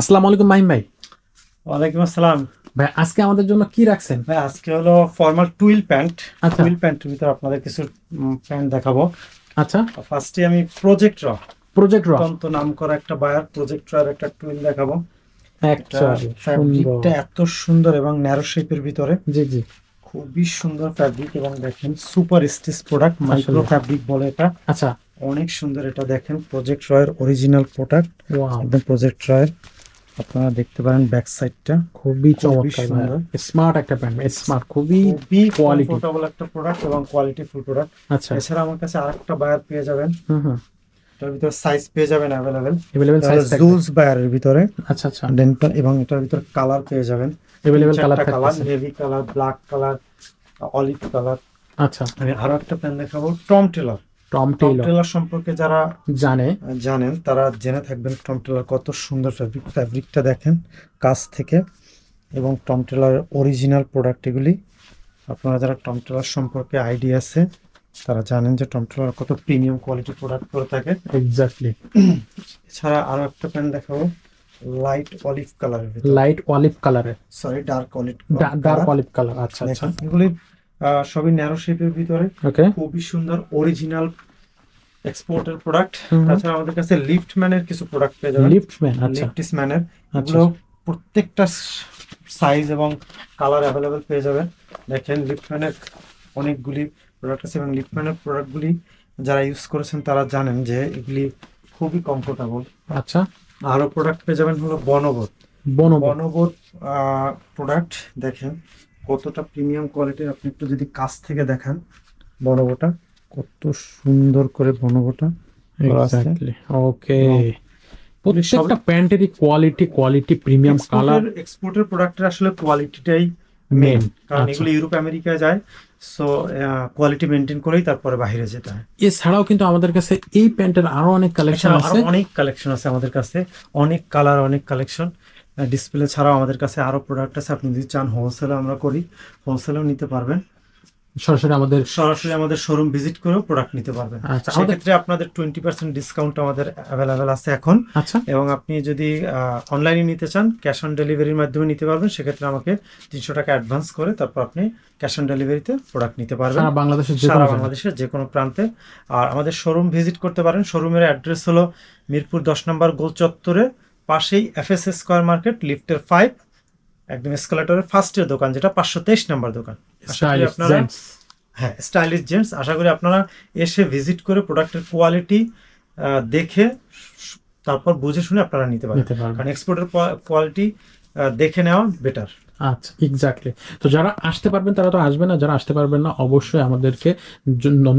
আসসালামু আলাইকুম মাহিম ভাই। ওয়ালাইকুম আসসালাম। ভাই আজকে আমাদের জন্য কি রাখছেন? ভাই আজকে হলো ফর্মাল টুইল প্যান্ট। আচ্ছা টুইল প্যান্টের ভিতরে আপনাদের কিছু প্যান্ট দেখাবো। আচ্ছা, ফার্স্টে আমি প্রজেক্ট র প্রজেক্ট র অত্যন্ত নামকরা একটা বায়ার প্রজেক্ট র একটা টুইল দেখাবো। এটা অ্যাকচুয়ালি সুন্দর। ফ্যাব্রিকটা এত সুন্দর এবং ন্যারো শেপের ভিতরে জি জি, খুবই সুন্দর ফ্যাব্রিক এবং দেখেন সুপার স্টিচ প্রোডাক্ট, মাইক্রো আসলে ফ্যাব্রিক বলে এটা। আচ্ছা, অনেক সুন্দর, এটা দেখেন প্রজেক্ট র এর অরিজিনাল প্রোডাক্ট, ওয়াও, একদম প্রজেক্ট র এর। আপনারা দেখতে পারেন ব্যাক সাইডটা খুবই খুবই চমৎকার ভাই। সুন্দর, স্মার্ট একটা প্যান্ট, স্মার্ট, খুবই খুবই কোয়ালিটি। কমফোর্টেবল একটা প্রোডাক্ট এবং কোয়ালিটি ফুল প্রোডাক্ট। আচ্ছা, এছাড়া আমার কাছে আরেকটা বায়ার পেয়ে যাবেন, হুম হুম, এটার ভিতরে সাইজ পেয়ে যাবেন অ্যাভেলেবেল। এভেলেবেল সাইজ থাকবে। জুলস বায়ারের ভিতরে আচ্ছা আচ্ছা, ডেন্টাল, এবং এটার ভিতরে কালার পেয়ে যাবেন এভেলেবেল কালার চারটা কালার, থাকতেছে। Navy colour, black colour, olive colour. আচ্ছা, আমি আরো একটা পেন দেখাবো, Tom Taylor. Tom Tom Taylor Taylor সম্পর্কে যারা জানে। জানেন তারা জেনে থাকবেন টম টেলর কত সুন্দর ফ্যাব্রিক। ফ্যাব্রিকটা দেখেন কাছ থেকে, এবং টম টেলর অরিজিনাল প্রোডাক্ট এগুলি। আপনারা যারা টম টেলর সম্পর্কে আইডিয়া আছে তারা জানেন যে টম টেলর কত প্রিমিয়াম কোয়ালিটি প্রোডাক্ট করে থাকে। এক্স্যাক্টলি, এছাড়া আরো একটা পেন দেখাবো, লাইট অলিভ কালারের ভিতরে, লাইট অলিভ কালারের, sorry dark olive dark colour. Olive colour. আচ্ছা আচ্ছা, দেখেন এগুলি সবই ন্যারো শেপের ভিতরে, ওকে, খুবই সুন্দর অরিজিনাল এক্সপোর্টের প্রোডাক্ট। হুম, তাছাড়া আমাদের কাছে লিফটম্যানের কিছু প্রোডাক্ট পেয়ে যাবেন, লিফটম্যান। আচ্ছা লিফটিসম্যানের। আচ্ছা, এগুলো প্রত্যেকটা সাইজ এবং কালার অ্যাভেলেবেল পেয়ে যাবেন। দেখেন লিফটম্যানের অনেকগুলি প্রোডাক্ট আছে, এবং লিফটম্যানের প্রোডাক্টগুলি যারা ইউজ করেছেন তারা জানেন যে এগুলি খুবই কমফোর্টেবল। আচ্ছা, আরও প্রোডাক্ট পেয়ে যাবেন হলো বনবোধ। বনবো, বনবোধ প্রোডাক্ট দেখেন কতটা প্রিমিয়াম কোয়ালিটির। আপনি একটু যদি কাছ থেকে দেখেন বনবোটা কত সুন্দর করে বনবোটা করা আছে। এক্স্যাক্টলি, ওকে। এবং প্রত্যেকটা প্যান্টেরই কোয়ালিটি, কোয়ালিটি, প্রিমিয়াম কালার, এক্সপোর্টের প্রোডাক্টের আসলে কোয়ালিটিটাই মেন। মেন, কারণ আচ্ছা, এগুলো ইউরোপ আমেরিকায় যায়, সো কোয়ালিটি মেনটেন করেই তারপরে বাইরে যেতে হয়। এছাড়াও কিন্তু আমাদের কাছে এই প্যান্টের আরো অনেক কালেকশন এছাড়াও আছে। আরো অনেক কালেকশন আছে আমাদের কাছে, অনেক কালার, অনেক কালেকশন। ডিসপ্লে ছাড়াও আমাদের কাছে আরো প্রোডাক্ট আছে, আপনি যদি চান হোলসেলে আমরা করি, হোলসেলেও নিতে পারবেন। সরাসরি আমাদের, সরাসরি আমাদের শোরুম ভিজিট করেও প্রোডাক্ট নিতে পারবেন। আচ্ছা আমাদের, সেক্ষেত্রে আপনাদের 20% ডিসকাউন্ট আমাদের অ্যাভেলেবেল আছে এখন। আচ্ছা, এবং আপনি যদি অনলাইনে নিতে চান ক্যাশ অন ডেলিভারির মাধ্যমে নিতে পারবেন। সেক্ষেত্রে আমাকে 300 টাকা অ্যাডভান্স করে তারপর আপনি ক্যাশ অন ডেলিভারিতে প্রোডাক্ট নিতে পারবেন সারা বাংলাদেশের যে সারা কোনো জায়গায়। বাংলাদেশের যে কোনো প্রান্তে। আর আমাদের শোরুম ভিজিট করতে পারেন। শোরুমের অ্যাড্রেস হলো মিরপুর 10 নম্বর গোল চত্বরে, পাশেই এফএসএস স্কয়ার মার্কেট, লিফটের 5, একদম এসকালেটরের ফার্স্টের দোকান, যেটা 523 নম্বর দোকান। আশা করি স্টাইলিশ আপনারা, জেন্টস, হ্যাঁ স্টাইলিশ জেন্টস, আশা করি আপনারা এসে ভিজিট করে প্রোডাক্টের কোয়ালিটি দেখে তারপর বুঝে শুনে আপনারা নিতে পারেন, নিতে পারবেন। কারণ এক্সপোর্টের কোয়ালিটি দেখে নেওয়া বেটার। আচ্ছা, এক্স্যাক্টলি। তো যারা আসতে পারবেন তারা তো আসবেন, না যারা আসতে পারবেন না অবশ্যই আমাদেরকে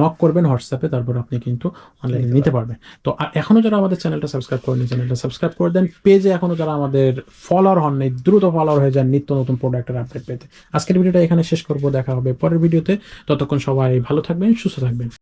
নক করবেন হোয়াটসঅ্যাপে, তারপর আপনি কিন্তু অনলাইনে নিতে পারবেন। তো আর এখনো যারা আমাদের চ্যানেলটা সাবস্ক্রাইব করেন, চ্যানেলটা সাবস্ক্রাইব করে দেন। পেজে এখনো যারা আমাদের ফলোয়ার হন নাই, দ্রুত ফলোয়ার হয়ে যান নিত্য নতুন প্রোডাক্টের আপডেট পেতে। আজকের ভিডিওটা এখানে শেষ করবো, দেখা হবে পরের ভিডিওতে। ততক্ষণ সবাই ভালো থাকবেন, সুস্থ থাকবেন।